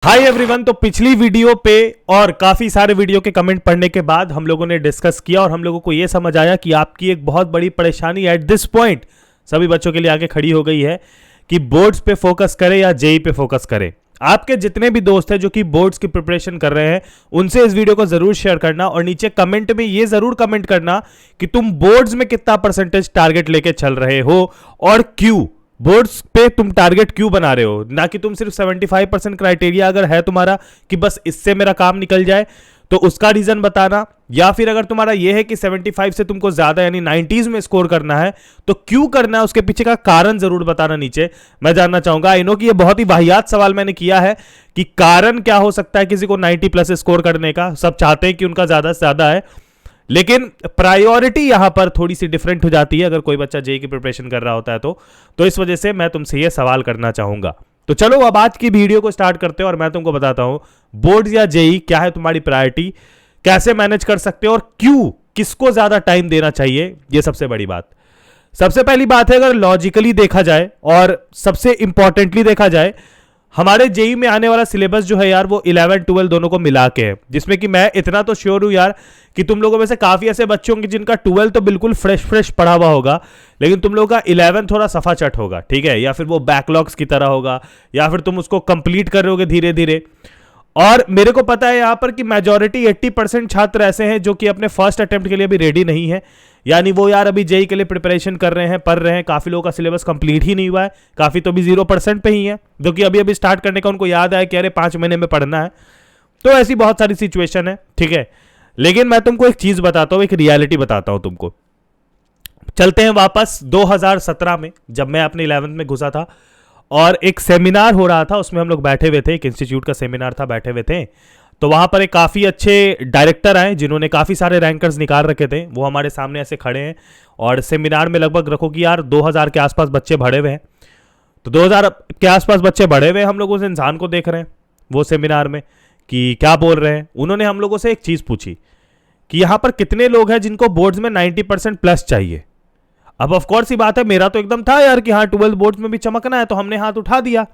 Hi everyone. तो पिछली video पे और काफी सारे वीडियो के कमेंट पढ़ने के बाद हम लोगों ने डिस्कस किया और हम लोगों को यह समझ आया कि आपकी एक बहुत बड़ी परेशानी एट दिस पॉइंट सभी बच्चों के लिए आगे खड़ी हो गई है कि बोर्ड्स पे फोकस करें या जेई पे फोकस करें। आपके जितने भी दोस्त हैं जो कि बोर्ड्स की प्रिपरेशन कर रहे हैं उनसे इस वीडियो को जरूर शेयर करना और नीचे कमेंट में ये जरूर कमेंट करना कि तुम बोर्ड्स में कितना परसेंटेज टारगेट लेके चल रहे हो और क्यों बोर्ड्स पे तुम टारगेट क्यों बना रहे हो, ना कि तुम सिर्फ 75% क्राइटेरिया अगर है तुम्हारा कि बस इससे मेरा काम निकल जाए तो उसका रीजन बताना, या फिर अगर तुम्हारा यह है कि 75 से तुमको ज्यादा यानी 90s में स्कोर करना है तो क्यों करना है उसके पीछे का कारण जरूर बताना नीचे। मैं जानना चाहूंगा। आई नो कि ये बहुत ही वाहियात सवाल मैंने किया है कि कारण क्या हो सकता है किसी को 90 प्लस स्कोर करने का। सब चाहते हैं कि उनका ज्यादा से ज्यादा है, लेकिन प्रायोरिटी यहां पर थोड़ी सी डिफरेंट हो जाती है अगर कोई बच्चा जेई की प्रिपरेशन कर रहा होता है तो इस वजह से मैं तुमसे ये सवाल करना चाहूंगा। तो चलो अब आज की वीडियो को स्टार्ट करते हैं और मैं तुमको बताता हूं बोर्ड्स या जेई क्या है तुम्हारी प्रायोरिटी, कैसे मैनेज कर सकते हो और क्यों, किसको ज्यादा टाइम देना चाहिए। ये सबसे बड़ी बात। सबसे पहली बात है अगर लॉजिकली देखा जाए और सबसे इंपॉर्टेंटली देखा जाए, हमारे जेई में आने वाला सिलेबस जो है यार वो 11 12 दोनों को मिला के है, जिसमें कि मैं इतना तो श्योर हूं यार कि तुम लोगों में से काफी ऐसे बच्चे होंगे जिनका 12 तो बिल्कुल फ्रेश पढ़ा हुआ होगा, लेकिन तुम लोगों का 11 थोड़ा सफा चट होगा, ठीक है, या फिर वो बैकलॉग्स की तरह होगा, या फिर तुम उसको कंप्लीट कर रहे होगे धीरे धीरे। और मेरे को पता है यहां पर कि मेजॉरिटी 80% छात्र ऐसे हैं जो कि अपने फर्स्ट अटेम्प्ट के लिए भी रेडी नहीं है, यानी वो यार अभी जेई के लिए प्रिपरेशन कर रहे हैं, पढ़ रहे हैं। काफी लोगों का सिलेबस कंप्लीट ही नहीं हुआ है, काफी तो भी 0% पे ही है, जो कि अभी अभी स्टार्ट करने का उनको याद है कि अरे 5 महीने में पढ़ना है। तो ऐसी बहुत सारी सिचुएशन है, ठीक है। लेकिन मैं तुमको एक चीज बताता हूं, एक रियलिटी बताता हूं तुमको। चलते हैं वापस 2017 में, जब मैं अपने 11th में घुसा था और एक सेमिनार हो रहा था, उसमें हम लोग बैठे हुए थे, एक इंस्टीट्यूट का सेमिनार था, बैठे हुए थे। तो वहां पर एक काफी अच्छे डायरेक्टर आए जिन्होंने काफी सारे रैंकर्स निकाल रखे थे, वो हमारे सामने ऐसे खड़े हैं और सेमिनार में लगभग रखो कि यार 2000 के आसपास बच्चे भरे हुए हैं। तो 2000 के आसपास बच्चे भरे हुए, हम लोग उस इंसान को देख रहे हैं वो सेमिनार में कि क्या बोल रहे हैं। उन्होंने हम लोगों से एक चीज पूछी कि यहां पर कितने लोग हैं जिनको बोर्ड्स में 90% प्लस चाहिए। अब ऑफकोर्स ही बात है, मेरा तो एकदम था यार कि हाँ 12 बोर्ड्स में भी चमकना है, तो हमने हाथ उठा दिया।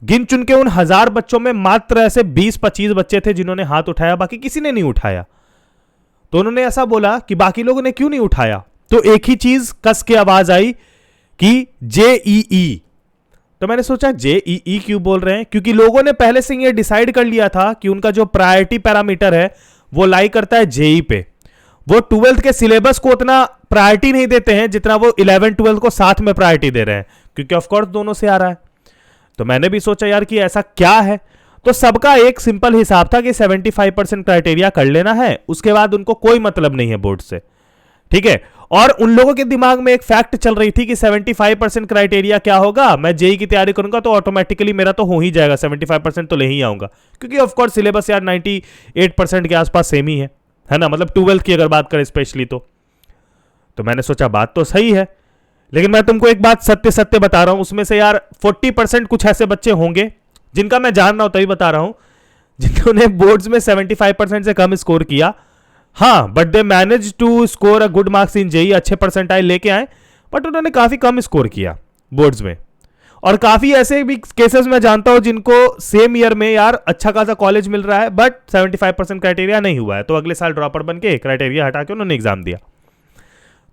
गिन चुन के उन 1000 बच्चों में मात्र ऐसे 20-25 बच्चे थे जिन्होंने हाथ उठाया, बाकी किसी ने नहीं उठाया। तो उन्होंने ऐसा बोला कि बाकी लोगों ने क्यों नहीं उठाया, तो एक ही चीज कस के आवाज आई कि जेईई। तो मैंने सोचा जेईई क्यों बोल रहे हैं, क्योंकि लोगों ने पहले से ये डिसाइड कर लिया था कि उनका जो प्रायोरिटी पैरामीटर है वो लाई करता है जेई पे। वो 12th के सिलेबस को उतना प्रायोरिटी नहीं देते हैं जितना वो 11 12 को साथ में प्रायोरिटी दे रहे हैं, क्योंकि ऑफकोर्स दोनों से आ रहा है। तो मैंने भी सोचा यार कि ऐसा क्या है, तो सबका एक सिंपल हिसाब था कि 75% क्राइटेरिया कर लेना है, उसके बाद उनको कोई मतलब नहीं है बोर्ड से, ठीक है। और उन लोगों के दिमाग में एक फैक्ट चल रही थी कि 75% क्राइटेरिया क्या होगा, मैं जेई की तैयारी करूंगा तो ऑटोमेटिकली मेरा तो हो ही जाएगा, 75% तो ले ही आऊंगा, क्योंकि ऑफकोर्स सिलेबस यार 98% के आसपास सेम ही है ना, मतलब 12th की अगर बात करें स्पेशली तो मैंने सोचा बात तो सही है, लेकिन मैं तुमको एक बात सत्य बता रहा हूं, उसमें से यार 40% कुछ ऐसे बच्चे होंगे जिनका मैं जान रहा हूं तभी बता रहा हूं, जिन्होंने बोर्ड्स में 75% से कम स्कोर किया। हाँ, but they manage to score a good marks in JEE, अच्छे परसेंटाइल लेके आए, बट उन्होंने काफी कम स्कोर किया बोर्ड्स में। और काफी ऐसे भी केसेस मैं जानता हूं जिनको सेम ईयर में यार अच्छा खासा कॉलेज मिल रहा है बट 75% क्राइटेरिया नहीं हुआ है, तो अगले साल ड्रॉपर बन के क्राइटेरिया हटा के उन्होंने एग्जाम दिया।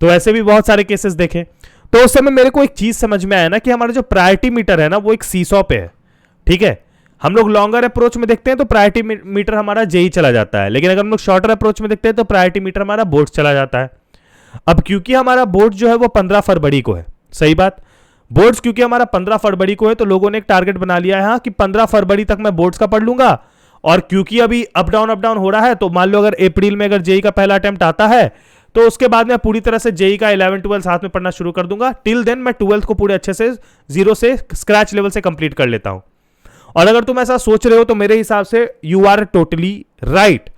तो ऐसे भी बहुत सारे केसेस देखे। तो उस समय मेरे को एक चीज समझ में आया ना कि हमारा जो प्रायोरिटी मीटर है ना वो एक सीसॉ पे है, ठीक है। हम लोग लॉन्गर अप्रोच में देखते हैं तो प्रायोरिटी मीटर हमारा जेई चला जाता है, लेकिन अगर हम लोग शॉर्टर अप्रोच में देखते हैं तो प्रायोरिटी मीटर हमारा बोर्ड चला जाता है। अब क्योंकि हमारा बोर्ड जो है वो 15 फरवरी को है, सही बात, बोर्ड्स क्योंकि हमारा 15 फरवरी को है तो लोगों ने एक टारगेट बना लिया है हाँ कि 15 फरवरी तक मैं बोर्ड्स का पढ़ लूंगा। और क्योंकि अभी अप डाउन हो रहा है तो मान लो अगर अप्रैल में अगर जेई का पहला अटेम्प्ट आता है तो उसके बाद मैं पूरी तरह से जेई का 11 12 साथ में पढ़ना शुरू कर दूंगा। टिल देन मैं 12th को पूरे अच्छे से जीरो से स्क्रैच लेवल से कंप्लीट कर लेता हूं। और अगर तुम ऐसा सोच रहे हो तो मेरे हिसाब से you are totally right,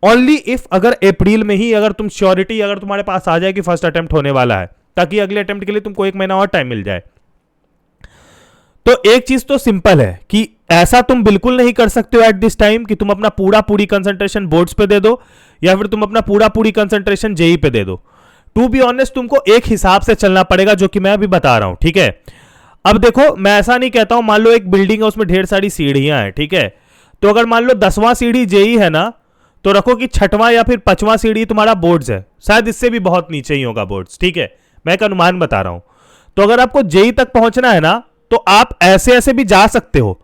only if अगर अप्रैल में ही अगर तुम श्योरिटी अगर तुम्हारे पास आ जाए कि फर्स्ट अटेम्प्ट होने वाला है, ताकि अगले अटेम्प्ट के लिए तुमको 1 महीना और टाइम मिल जाए। तो एक चीज तो सिंपल है कि ऐसा तुम बिल्कुल नहीं कर सकते हो एट दिस टाइम कि तुम अपना पूरी कंसंट्रेशन बोर्ड्स पे दे दो या फिर तुम अपना पूरी कंसंट्रेशन जेई पे दे दो। टू बी ऑनेस्ट तुमको एक हिसाब से चलना पड़ेगा, जो कि मैं अभी बता रहा हूं, ठीक है। अब देखो मैं ऐसा नहीं कहता हूं, मान लो एक बिल्डिंग है उसमें ढेर सारी सीढ़ियां हैं, ठीक है, तो अगर मान लो 10वां सीढ़ी जेई है ना, तो रखो कि 6वां या फिर 5वां सीढ़ी तुम्हारा बोर्ड्स है, शायद इससे भी बहुत नीचे ही होगा बोर्ड्स, ठीक है, मैं एक अनुमान बता रहा हूं। तो अगर आपको जेई तक पहुंचना है ना, तो आप ऐसे ऐसे भी जा सकते हो,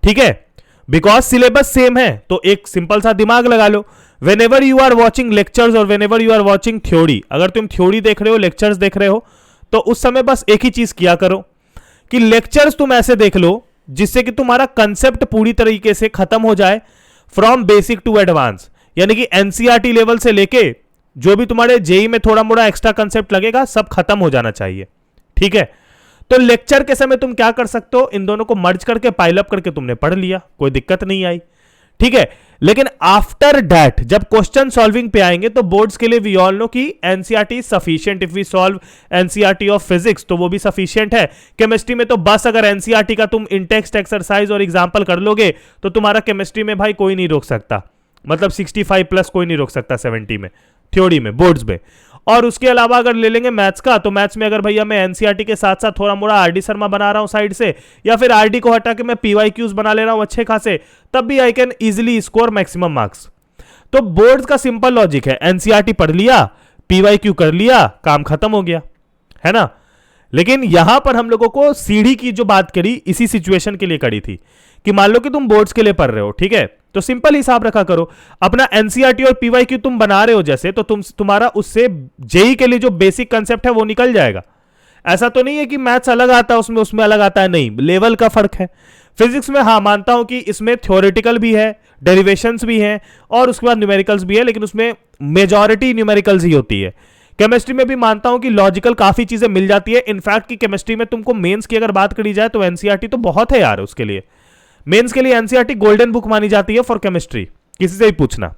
ठीक है, बिकॉज सिलेबस सेम है। तो एक सिंपल सा दिमाग लगा लो, whenever you are watching lectures और whenever you are watching theory, अगर तुम थ्योरी देख रहे हो, लेक्चर्स देख रहे हो, तो उस समय बस एक ही चीज किया करो कि लेक्चर्स तुम ऐसे देख लो जिससे कि तुम्हारा कंसेप्ट पूरी तरीके से खत्म हो जाए, फ्रॉम बेसिक टू एडवांस, यानी कि एनसीईआरटी लेवल से लेके जो भी तुम्हारे जेई में थोड़ा मोड़ा एक्स्ट्रा कंसेप्ट लगेगा सब खत्म हो जाना चाहिए, ठीक है। तो लेक्चर के समय तुम क्या कर सकते हो, इन दोनों को मर्ज करके पाइल अप करके तुमने पढ़ लिया, कोई दिक्कत नहीं आई, ठीक है। लेकिन आफ्टर दैट जब क्वेश्चन सॉल्विंग पे आएंगे तो बोर्ड्स के लिए वी ऑल नो कि NCERT sufficient, if we solve NCERT of physics तो वो भी सफिशिएंट है। केमिस्ट्री में तो बस अगर एनसीईआरटी का तुम इन टेक्स्ट एक्सरसाइज और एग्जांपल कर लोगे तो तुम्हारा केमिस्ट्री में भाई कोई नहीं रोक सकता, मतलब 65 प्लस कोई नहीं रोक सकता 70 में, थ्योरी में, बोर्ड्स में। और उसके अलावा अगर ले लेंगे मैथ्स का, तो मैथ्स में अगर भैया मैं एनसीईआरटी के साथ साथ थोड़ा मोड़ा आरडी शर्मा बना रहा हूं साइड से, या फिर आरडी को हटा के मैं पीवाईक्यूज बना ले रहा हूं अच्छे खासे, तब भी I can easily score maximum marks. तो बोर्ड्स का सिंपल लॉजिक है, एनसीईआरटी पढ़ लिया, पीवाईक्यू कर लिया, काम खत्म हो गया, है ना। लेकिन यहां पर हम लोगों को सीढ़ी की जो बात करी इसी सिचुएशन के लिए करी थी कि मान लो कि तुम बोर्ड्स के लिए पढ़ रहे हो, ठीक है, तो सिंपल हिसाब रखा करो, अपना एनसीईआरटी और पीवाईक्यू तुम बना रहे हो जैसे, तो तुम्हारा उससे जेई के लिए जो बेसिक कंसेप्ट है वो निकल जाएगा। ऐसा तो नहीं है कि मैथ्स अलग आता है उसमें अलग आता है, नहीं, लेवल का फर्क है। फिजिक्स में हाँ मानता हूं कि इसमें थ्योरेटिकल भी है, डेरिवेशंस भी हैं और उसके बाद न्यूमेरिकल्स भी है, लेकिन उसमें मेजॉरिटी न्यूमेरिकल्स ही होती है। केमिस्ट्री में भी मानता हूं कि लॉजिकल काफी चीजें मिल जाती है, इनफैक्ट कि केमिस्ट्री में तुमको मेंस की अगर बात करी जाए तो एनसीईआरटी तो बहुत है यार, उसके लिए मेंस के लिए एनसीईआरटी गोल्डन बुक मानी जाती है फॉर केमिस्ट्री, किसी से भी पूछना।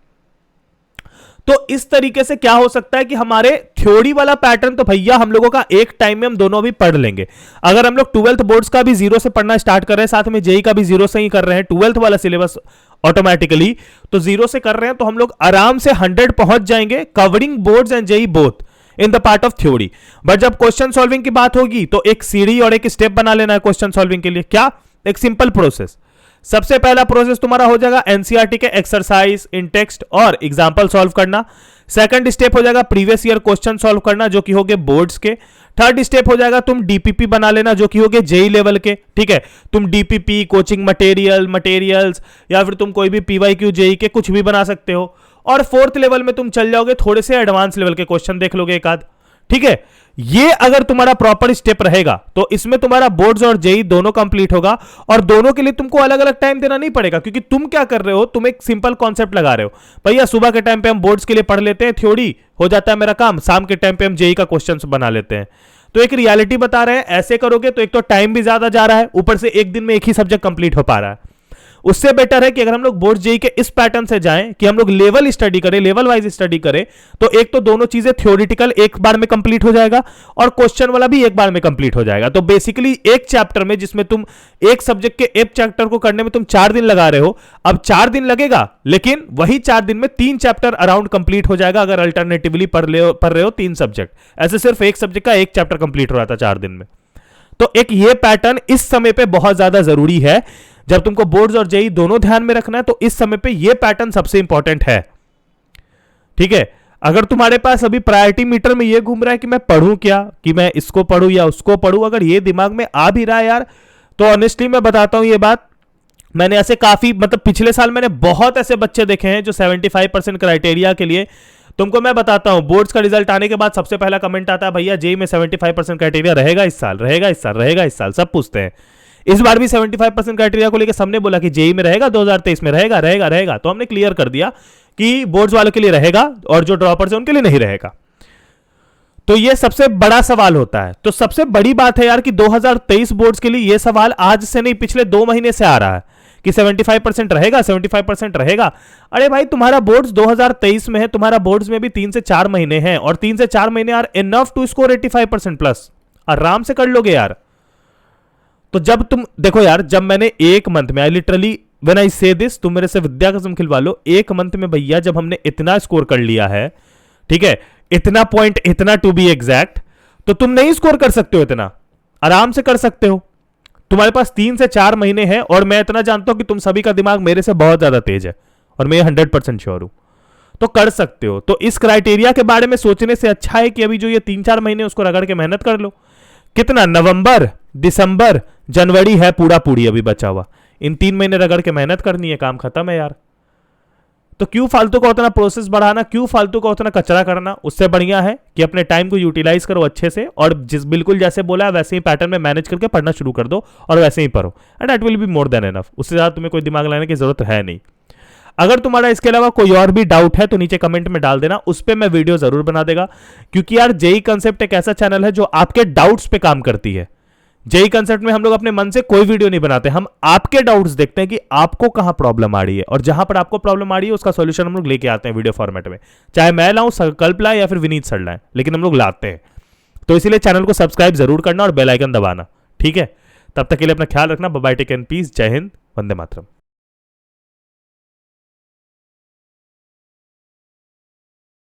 तो इस तरीके से क्या हो सकता है कि हमारे थ्योरी वाला पैटर्न तो भैया हम लोगों का एक टाइम में हम दोनों भी पढ़ लेंगे। अगर हम लोग 12th बोर्ड्स का भी जीरो से पढ़ना स्टार्ट कर रहे हैं, साथ में जेई का भी जीरो से ही कर रहे हैं, 12th वाला सिलेबस ऑटोमेटिकली तो जीरो से कर रहे हैं, तो हम लोग आराम से 100 पहुंच जाएंगे, covering boards and JEE both in the part of theory. But जब क्वेश्चन सॉल्विंग की बात होगी तो एक सीढ़ी और एक स्टेप बना लेना है क्वेश्चन सॉल्विंग के लिए। क्या? एक सिंपल प्रोसेस। सबसे पहला प्रोसेस तुम्हारा हो जाएगा एनसीईआरटी के एक्सरसाइज, इन टेक्स्ट और एग्जांपल सॉल्व करना। सेकंड स्टेप हो जाएगा प्रीवियस ईयर क्वेश्चन सॉल्व करना, जो कि होगे बोर्ड्स के। थर्ड स्टेप हो जाएगा तुम डीपीपी बना लेना, जो कि होगे जेई लेवल के, ठीक है। तुम डीपीपी, कोचिंग मटेरियल्स या फिर तुम कोई भी पीवाईक्यू जेई के कुछ भी बना सकते हो। और फोर्थ लेवल में तुम चल जाओगे, थोड़े से एडवांस लेवल के क्वेश्चन देख लोगे एक आध, ठीक है। ये अगर तुम्हारा प्रॉपर स्टेप रहेगा तो इसमें तुम्हारा बोर्ड्स और जेई दोनों कंप्लीट होगा, और दोनों के लिए तुमको अलग अलग टाइम देना नहीं पड़ेगा, क्योंकि तुम क्या कर रहे हो, तुम एक सिंपल कॉन्सेप्ट लगा रहे हो, भैया सुबह के टाइम पे हम बोर्ड्स के लिए पढ़ लेते हैं, थ्योरी हो जाता है मेरा काम, शाम के टाइम पे हम जेई का क्वेश्चन बना लेते हैं। तो एक रियलिटी बता रहे हैं, ऐसे करोगे तो एक तो टाइम भी ज्यादा जा रहा है, ऊपर से एक दिन में एक ही सब्जेक्ट कंप्लीट हो पा रहा है। उससे बेटर है कि अगर हम लोग बोर्ड जेई के इस पैटर्न से जाएं कि हम लोग लेवल स्टडी करें, लेवल वाइज स्टडी करें, तो एक तो दोनों चीजें थ्योरेटिकल एक बार में कंप्लीट हो जाएगा और क्वेश्चन वाला भी एक बार में कंप्लीट हो जाएगा। तो बेसिकली एक चैप्टर में जिसमें तुम एक सब्जेक्ट के एक चैप्टर को करने में तुम 4 दिन लगा रहे हो, अब 4 दिन लगेगा, लेकिन वही 4 दिन में 3 चैप्टर अराउंड कंप्लीट हो जाएगा अगर अल्टरनेटिवली पढ़ रहे हो 3 सब्जेक्ट। ऐसे सिर्फ एक सब्जेक्ट का एक चैप्टर कंप्लीट हो रहा था 4 दिन में। तो एक ये पैटर्न इस समय पे बहुत ज्यादा जरूरी है, जब तुमको बोर्ड्स और जेई दोनों ध्यान में रखना है, तो इस समय पे ये पैटर्न सबसे इंपॉर्टेंट है, ठीक है। अगर तुम्हारे पास अभी प्रायोरिटी मीटर में ये घूम रहा है कि मैं पढ़ूं क्या, कि मैं इसको पढ़ूं या उसको पढ़ूं, अगर ये दिमाग में आ भी रहा है यार, तो ऑनेस्टली मैं बताता हूं ये बात, मैंने ऐसे काफी, मतलब पिछले साल मैंने बहुत ऐसे बच्चे देखे हैं जो 75% क्राइटेरिया के लिए, तुमको मैं बताता हूं, बोर्ड्स का रिजल्ट आने के बाद सबसे पहला कमेंट आता है, भैया जेई में 75% क्राइटेरिया रहेगा इस साल, रहेगा इस साल, रहेगा इस साल, सब पूछते हैं। इस बार भी 75% क्राइटेरिया को लेकर सबने बोला कि जेई में रहेगा, 2023 में रहेगा, रहेगा रहेगा, तो हमने क्लियर कर दिया कि बोर्ड्स वालों के लिए रहेगा और जो ड्रॉपर्स हैं उनके लिए नहीं रहेगा। तो ये सबसे बड़ा सवाल होता है। तो सबसे बड़ी बात है यार कि 2023 बोर्ड्स के लिए ये सवाल आज से नहीं, पिछले 2 महीने से आ रहा है कि 75% रहेगा, 75% रहेगा। अरे भाई तुम्हारा बोर्ड्स 2023 में है, तुम्हारा बोर्ड्स में भी 3 से 4 महीने हैं, और 3 से 4 महीने are enough to score 85% plus, आराम से कर लोगे यार। तो जब तुम देखो यार, जब मैंने एक मंथ में, आई लिटरली व्हेन आई से दिस, तुम मेरे से विद्या कसम खिलवा लो, एक मंथ में भैया जब हमने इतना स्कोर कर लिया है, ठीक है, इतना पॉइंट, इतना टू बी एग्जैक्ट, तो तुम नहीं स्कोर कर सकते हो इतना, आराम से कर सकते हो। तुम्हारे पास 3 से 4 महीने हैं, और मैं इतना जानता हूं कि तुम सभी का दिमाग मेरे से बहुत ज्यादा तेज है, और मैं 100% श्योर हूं, तो कर सकते हो। तो इस क्राइटेरिया के बारे में सोचने से अच्छा है कि अभी जो ये 3-4 महीने उसको रगड़ के मेहनत कर लो। कितना, नवंबर, दिसंबर, जनवरी है पूरा पूरी अभी बचा हुआ, इन 3 महीने रगड़ के मेहनत करनी है, काम खत्म है यार। तो क्यों फालतू का उतना प्रोसेस बढ़ाना, क्यों फालतू का उतना कचरा करना? उससे बढ़िया है कि अपने टाइम को यूटिलाइज करो अच्छे से, और जिस बिल्कुल जैसे बोला है वैसे ही पैटर्न में मैनेज करके पढ़ना शुरू कर दो, और वैसे ही पढ़ो, and that will be more than enough. उससे ज्यादा तुम्हें कोई दिमाग लगाने की जरूरत है नहीं। अगर तुम्हारा इसके अलावा कोई और भी डाउट है तो नीचे कमेंट में डाल देना, उस पर मैं वीडियो जरूर बना देगा, क्योंकि यार जेई कंसेप्ट एक ऐसा चैनल है जो आपके डाउट्स पे काम करती है। जेई कंसेप्ट में हम लोग अपने मन से कोई वीडियो नहीं बनाते, हम आपके डाउट्स देखते हैं कि आपको कहां प्रॉब्लम आ रही है, और जहां पर आपको प्रॉब्लम आ रही है उसका सॉल्यूशन हम लोग लेके आते हैं वीडियो फॉर्मेट में, चाहे मैं लाऊं, संकल्प लाए या फिर विनीत सर लाए, लेकिन हम लोग लाते हैं। तो इसीलिए चैनल को सब्सक्राइब जरूर करना और बेल आइकन दबाना, ठीक है? तब तक के लिए अपना ख्याल रखना। Bye bye, take and peace, जय हिंद, वंदे मातरम।